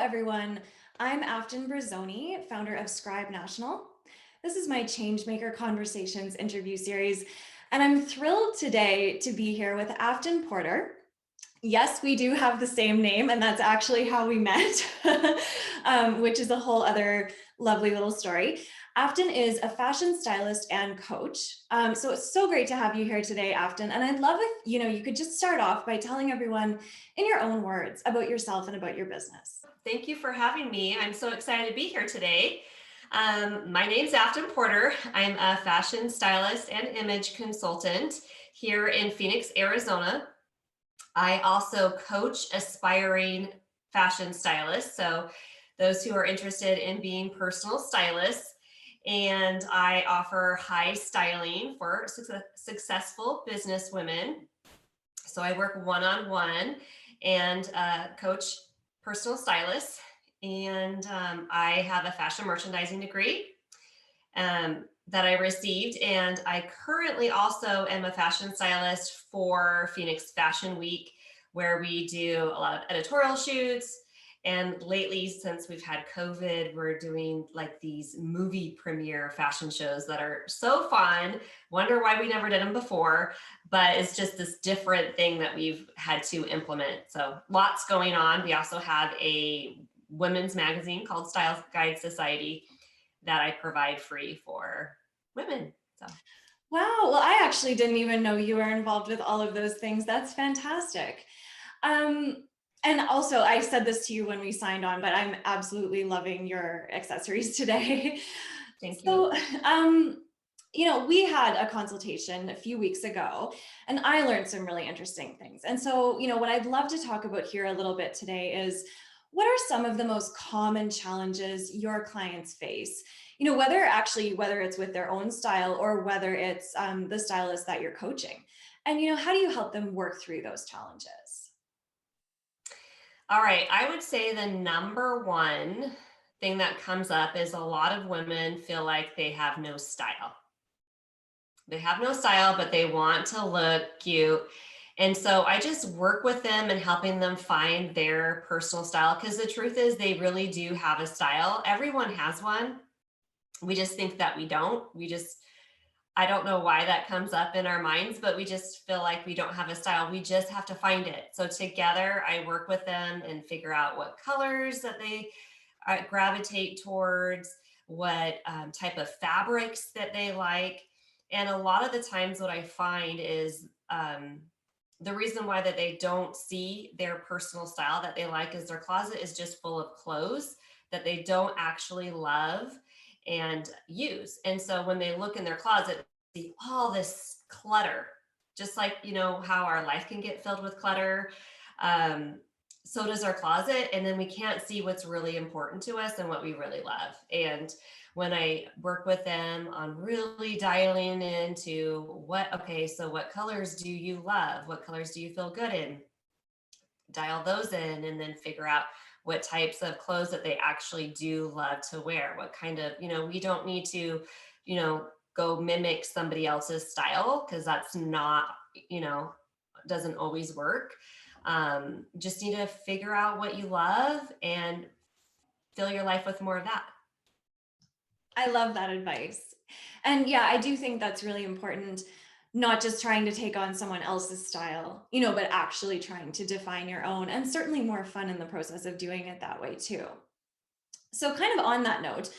everyone. I'm Afton Porter, founder of Scribe National. This is my Changemaker Conversations interview series, and I'm thrilled today to be here with Afton Porter. Yes, we do have the same name, and that's actually how we met, which is a whole other lovely little story. Afton is a fashion stylist and coach. So it's so great to have you here today, Afton. And I'd love if you could just start off by telling everyone in your own words about yourself and about your business. Thank you for having me. I'm so excited to be here today. My name's Afton Porter. I'm a fashion stylist and image consultant here in Phoenix, Arizona. I also coach aspiring fashion stylists, so those who are interested in being personal stylists. And I offer high styling for successful business women. So I work one-on-one and coach personal stylists. And I have a fashion merchandising degree that I received. And I currently also am a fashion stylist for Phoenix Fashion Week, where we do a lot of editorial shoots. And lately, since we've had COVID, we're doing like these movie premiere fashion shows that are so fun. Wonder why we never did them before, but it's just this different thing that we've had to implement. So lots going on. We also have a women's magazine called Style Guide Society that I provide free for women. So. Wow. Well, I actually didn't even know you were involved with all of those things. That's fantastic. And also, I said this to you when we signed on, but I'm absolutely loving your accessories today. Thank So, you. we had a consultation a few weeks ago, and I learned some really interesting things. And so, what I'd love to talk about here a little bit today is what are some of the most common challenges your clients face? Whether it's with their own style or whether it's the stylist that you're coaching. And, how do you help them work through those challenges? All right. I would say the number one thing that comes up is a lot of women feel like they have no style. They have no style, but they want to look cute. And so I just work with them and helping them find their personal style, because the truth is they really do have a style. Everyone has one. We just think that we don't. I don't know why that comes up in our minds, but we just feel like we don't have a style. We just have to find it. So together I work with them and figure out what colors that they gravitate towards, what type of fabrics that they like. And a lot of the times what I find is the reason why that they don't see their personal style that they like is their closet is just full of clothes that they don't actually love and use. And so when they look in their closet, see all this clutter, just like, how our life can get filled with clutter. So does our closet. And then we can't see what's really important to us and what we really love. And when I work with them on really dialing into so what colors do you love? What colors do you feel good in? Dial those in and then figure out what types of clothes that they actually do love to wear. What kind of, we don't need to, go mimic somebody else's style, because that's not, doesn't always work. Just need to figure out what you love and fill your life with more of that. I love that advice. And yeah, I do think that's really important, not just trying to take on someone else's style, but actually trying to define your own, and certainly more fun in the process of doing it that way too. So kind of on that note,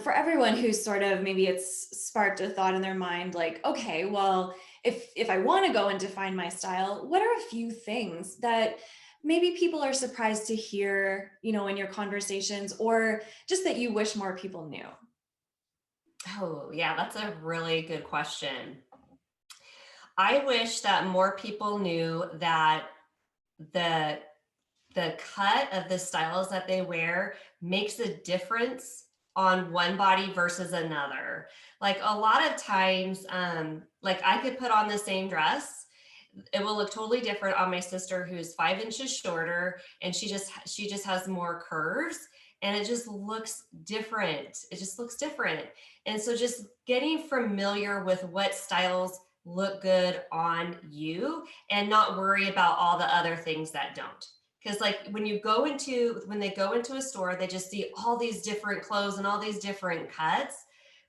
for everyone who's sort of, maybe it's sparked a thought in their mind, like, okay, well, if I want to go and define my style, what are a few things that maybe people are surprised to hear, in your conversations, or just that you wish more people knew? Oh, yeah, that's a really good question. I wish that more people knew that the the cut of the styles that they wear makes a difference on one body versus another. Like a lot of times, like I could put on the same dress. It will look totally different on my sister who's 5 inches shorter, and she just has more curves, and it just looks different. It just looks different. And so just getting familiar with what styles look good on you and not worry about all the other things that don't. Because like when they go into a store, they just see all these different clothes and all these different cuts.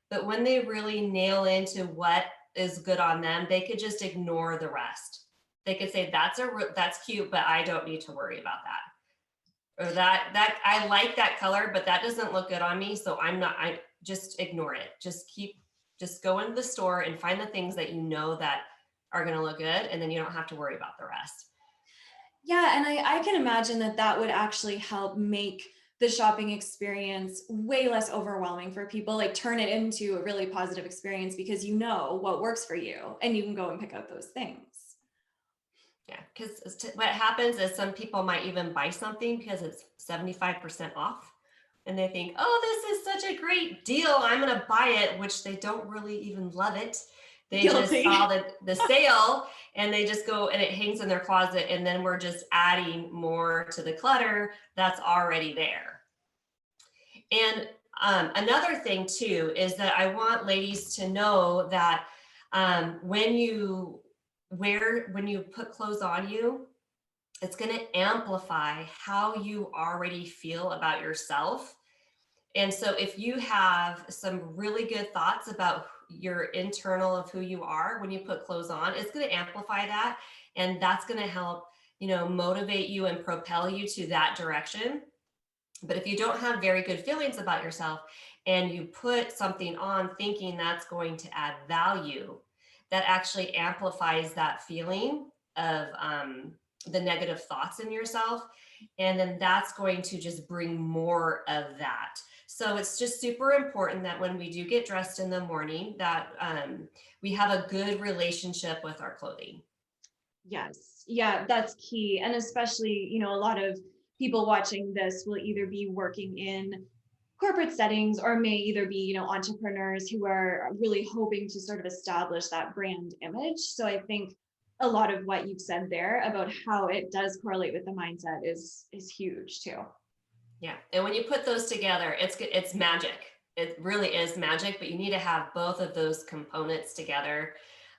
But when they really nail into what is good on them, they could just ignore the rest. They could say, that's cute, but I don't need to worry about that. Or that I like that color, but that doesn't look good on me. So I just ignore it. Just go into the store and find the things that you know that are going to look good. And then you don't have to worry about the rest. Yeah, and I can imagine that that would actually help make the shopping experience way less overwhelming for people, like turn it into a really positive experience because you know what works for you and you can go and pick out those things. Yeah, because what happens is some people might even buy something because it's 75% off. And they think, oh, this is such a great deal, I'm going to buy it, which they don't really even love it. They just Guilty. saw the sale and they just go and it hangs in their closet. And then we're just adding more to the clutter that's already there. And another thing too, is that I want ladies to know that when you put clothes on you, it's going to amplify how you already feel about yourself. And so if you have some really good thoughts about your internal of who you are when you put clothes on, it's going to amplify that. And that's going to help, motivate you and propel you to that direction. But if you don't have very good feelings about yourself and you put something on thinking that's going to add value, that actually amplifies that feeling of the negative thoughts in yourself. And then that's going to just bring more of that. So it's just super important that when we do get dressed in the morning, that we have a good relationship with our clothing. Yes. Yeah, that's key. And especially, a lot of people watching this will either be working in corporate settings or may either be, entrepreneurs who are really hoping to sort of establish that brand image. So I think a lot of what you've said there about how it does correlate with the mindset is huge too. Yeah. And when you put those together, it's magic. It really is magic, but you need to have both of those components together.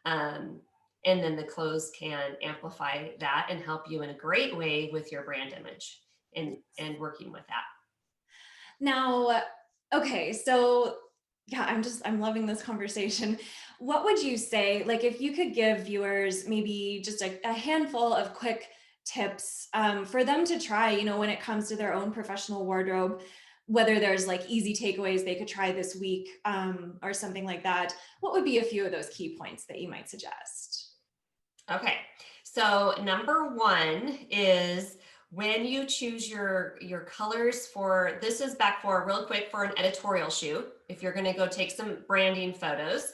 And then the clothes can amplify that and help you in a great way with your brand image and working with that. Now, okay, so yeah, I'm loving this conversation. What would you say, like if you could give viewers maybe just a handful of quick tips for them to try, when it comes to their own professional wardrobe, whether there's like easy takeaways they could try this week or something like that, what would be a few of those key points that you might suggest? Okay, so number one is when you choose your colors for, this is back for real quick for an editorial shoot. If you're going to go take some branding photos,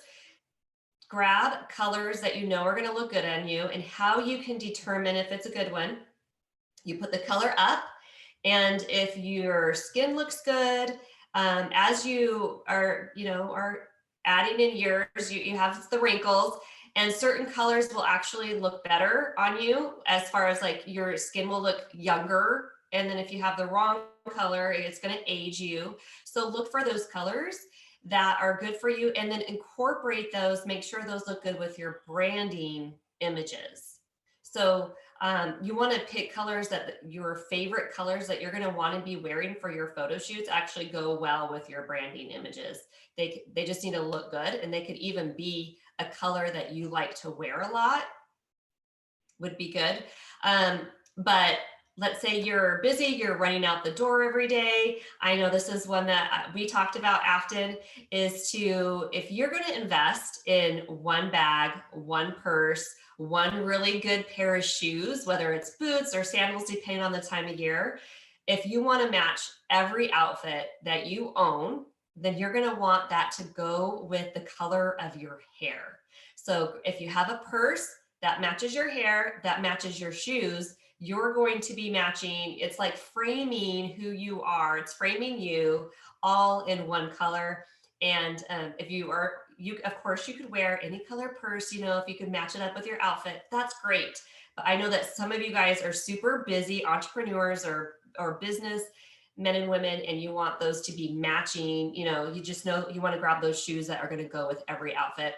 grab colors that you know are going to look good on you. And how you can determine if it's a good one, you put the color up, and if your skin looks good, as you are adding in years, you have the wrinkles, and certain colors will actually look better on you as far as like your skin will look younger. And then if you have the wrong color, it's going to age you. So look for those colors that are good for you and then incorporate those, make sure those look good with your branding images. So you want to pick colors that your favorite colors that you're going to want to be wearing for your photo shoots actually go well with your branding images. They just need to look good, and they could even be a color that you like to wear a lot would be good. But let's say you're busy, you're running out the door every day. I know this is one that we talked about, Afton, is to, if you're going to invest in one bag, one purse, one really good pair of shoes, whether it's boots or sandals, depending on the time of year, if you want to match every outfit that you own, then you're going to want that to go with the color of your hair. So if you have a purse that matches your hair, that matches your shoes, you're going to be matching. It's like framing who you are. It's framing you all in one color. And if you of course, you could wear any color purse, if you could match it up with your outfit, that's great. But I know that some of you guys are super busy entrepreneurs or business men and women, and you want those to be matching, you just know you want to grab those shoes that are going to go with every outfit.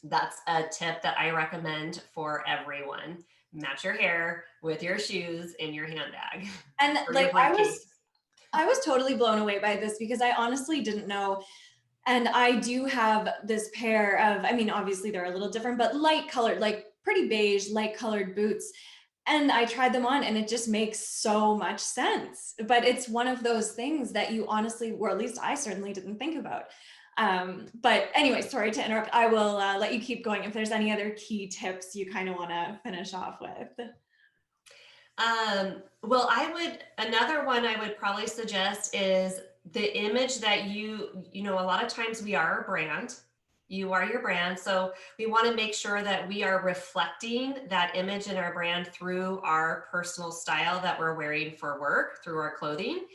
That's a tip that I recommend for everyone. match your hair with your shoes and your handbag And or your like briefcase. I was totally blown away by this because I honestly didn't know. And I do have this pair of, I mean, obviously they're a little different, but light colored, like pretty beige, light colored boots. And I tried them on and it just makes so much sense. But it's one of those things that you honestly, or at least I certainly didn't think about. But anyway, sorry to interrupt. I will let you keep going if there's any other key tips you kind of want to finish off with. Well, another one I would probably suggest is the image that a lot of times we are a brand. You are your brand. So we want to make sure that we are reflecting that image in our brand through our personal style that we're wearing for work, through our clothing.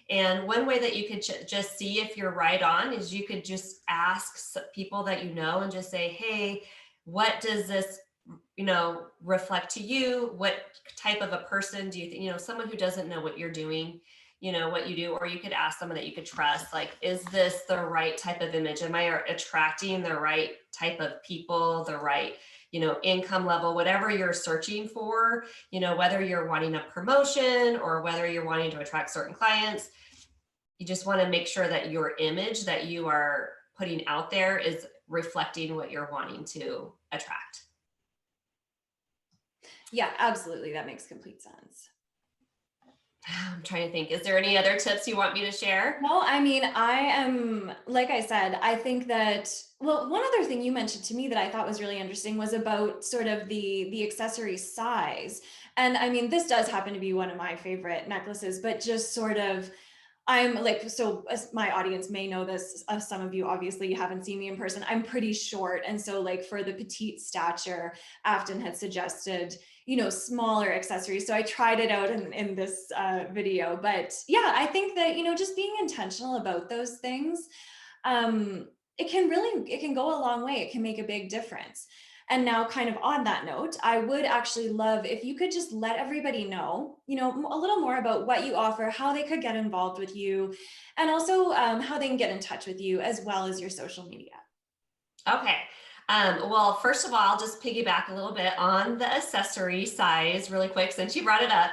And one way that you could just see if you're right on is you could just ask people that you know and just say, hey, what does this reflect to you? What type of a person do you think, someone who doesn't know what you're doing, what you do, or you could ask someone that you could trust, like, is this the right type of image? Am I attracting the right type of people, the right, income level, whatever you're searching for, whether you're wanting a promotion or whether you're wanting to attract certain clients, you just want to make sure that your image that you are putting out there is reflecting what you're wanting to attract. Yeah, absolutely. That makes complete sense. I'm trying to think, is there any other tips you want me to share? No, I mean, I am, like I said, I think that, well, one other thing you mentioned to me that I thought was really interesting was about sort of the accessory size. And I mean, this does happen to be one of my favorite necklaces, but just sort of, I'm like, so as my audience may know this, some of you obviously haven't seen me in person. I'm pretty short. And so like for the petite stature, Afton had suggested, smaller accessories. So I tried it out in this video, but yeah, I think that, just being intentional about those things, it can go a long way. It can make a big difference. And now kind of on that note, I would actually love if you could just let everybody know, a little more about what you offer, how they could get involved with you, and also how they can get in touch with you as well as your social media. Okay. Well, first of all, I'll just piggyback a little bit on the accessory size really quick since you brought it up.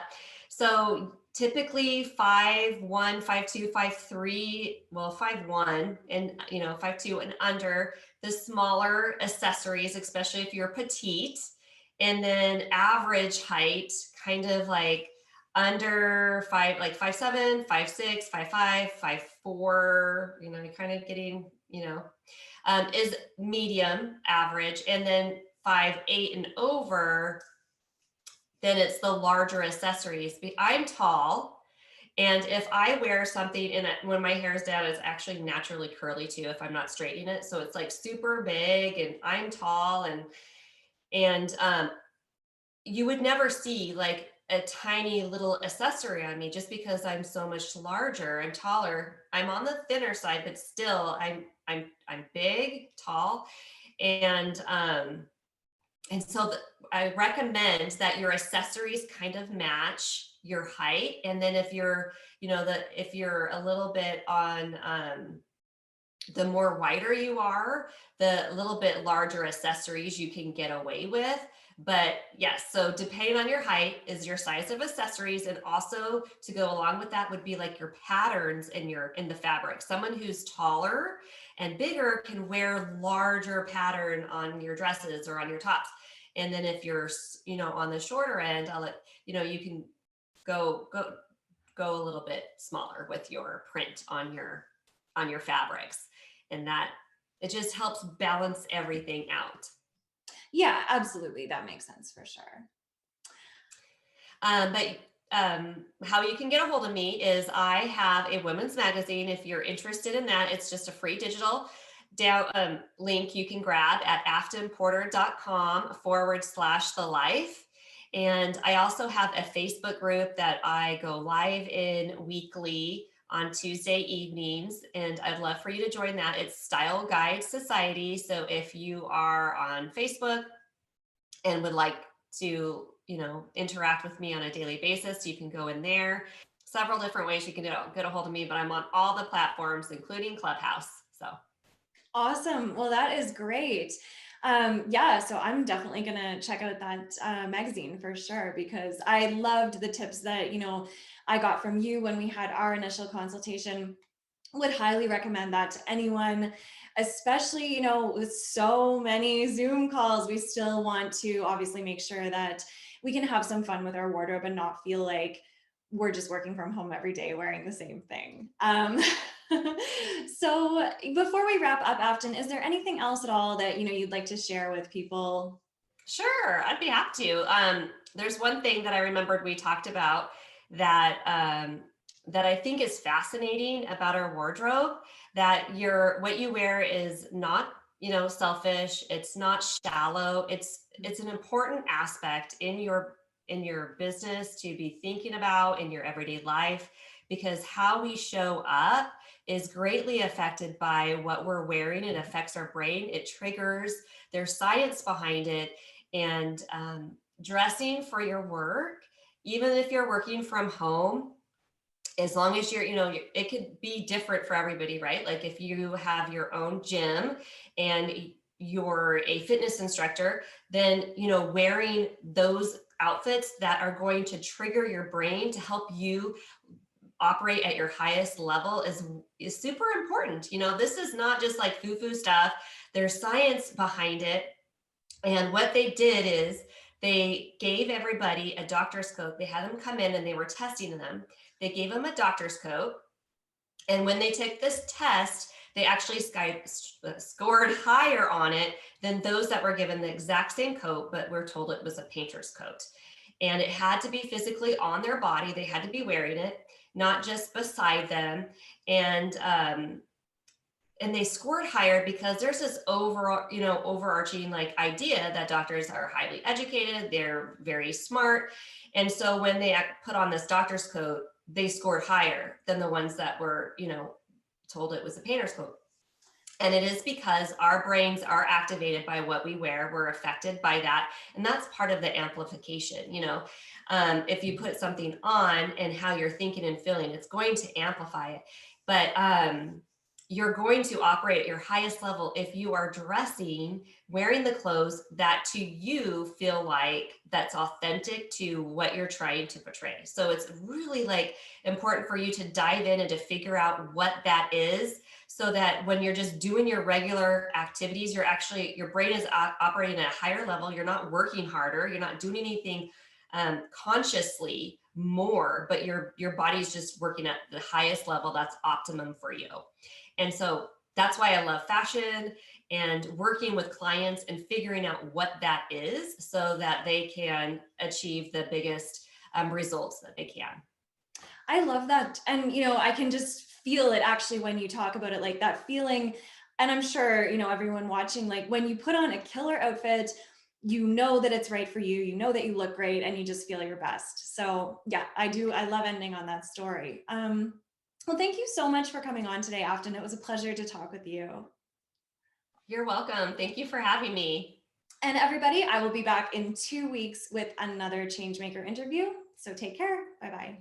So typically 5'1", 5'2", 5'3", well, 5'1", and 5'2" and under, the smaller accessories, especially if you're petite, and then average height, kind of like under 5, like 5'7", 5'6", 5'5", 5'4", you're kind of getting, is medium average, and then 5'8" and over, then it's the larger accessories. I'm tall, and if I wear something when my hair is down, it's actually naturally curly too if I'm not straightening it. So it's like super big, and I'm tall, and you would never see like a tiny little accessory on me just because I'm so much larger. I'm taller. I'm on the thinner side, but still I'm big, tall, and so I recommend that your accessories kind of match your height. And then if you're, if you're a little bit on, the more wider you are, the little bit larger accessories you can get away with. But yes, so depending on your height is your size of accessories. And also to go along with that would be like your patterns in the fabric. Someone who's taller and bigger can wear larger pattern on your dresses or on your tops. And then if you're, on the shorter end, I'll let, you can go a little bit smaller with your print on your fabrics. And that it just helps balance everything out. Yeah, absolutely. That makes sense for sure. But how you can get a hold of me is I have a women's magazine. If you're interested in that, it's just a free digital link you can grab at aftonporter.com/thelife. And I also have a Facebook group that I go live in weekly on Tuesday evenings, and I'd love for you to join that. It's Style Guide Society. So if you are on Facebook and would like to, interact with me on a daily basis, you can go in there. Several different ways you can get a hold of me, but I'm on all the platforms, including Clubhouse. So awesome. Well, that is great. Yeah, so I'm definitely gonna check out that magazine for sure, because I loved the tips that, I got from you when we had our initial consultation. Would highly recommend that to anyone, especially, with so many Zoom calls. We still want to obviously make sure that we can have some fun with our wardrobe and not feel like we're just working from home every day wearing the same thing. So before we wrap up, Afton, is there anything else at all that you'd like to share with people? Sure, I'd be happy to. There's one thing that I remembered we talked about that that I think is fascinating about our wardrobe. That what you wear is not, selfish. It's not shallow. It's an important aspect in your business to be thinking about in your everyday life, because how we show up is greatly affected by what we're wearing. It affects our brain. It triggers. There's science behind it. And dressing for your work, even if you're working from home, as long as it could be different for everybody, right? Like if you have your own gym and you're a fitness instructor, then, wearing those outfits that are going to trigger your brain to help you operate at your highest level is super important. This is not just like foo-foo stuff. There's science behind it. And what they did is they gave everybody a doctor's coat. They had them come in and they were testing them. They gave them a doctor's coat. And when they took this test, they actually scored higher on it than those that were given the exact same coat, but were told it was a painter's coat. And it had to be physically on their body. They had to be wearing it, not just beside them. And they scored higher because there's this overarching like idea that doctors are highly educated, they're very smart. And so when they put on this doctor's coat, they scored higher than the ones that were, told it was a painter's coat. And it is because our brains are activated by what we wear. We're affected by that. And that's part of the amplification. If you put something on and how you're thinking and feeling, it's going to amplify it. But you're going to operate at your highest level if you are wearing the clothes that to you feel like that's authentic to what you're trying to portray. So it's really like important for you to dive in and to figure out what that is, so that when you're just doing your regular activities, your brain is operating at a higher level. You're not working harder. You're not doing anything consciously more, but your body's just working at the highest level that's optimum for you. And so that's why I love fashion and working with clients and figuring out what that is so that they can achieve the biggest results that they can. I love that. And, I can just feel it actually when you talk about it, like that feeling. And I'm sure, everyone watching, like when you put on a killer outfit, you know that it's right for you, that you look great and you just feel your best. So yeah, I do. I love ending on that story. Well, thank you so much for coming on today, Afton. It was a pleasure to talk with you. You're welcome. Thank you for having me. And everybody, I will be back in 2 weeks with another Changemaker interview. So take care. Bye-bye.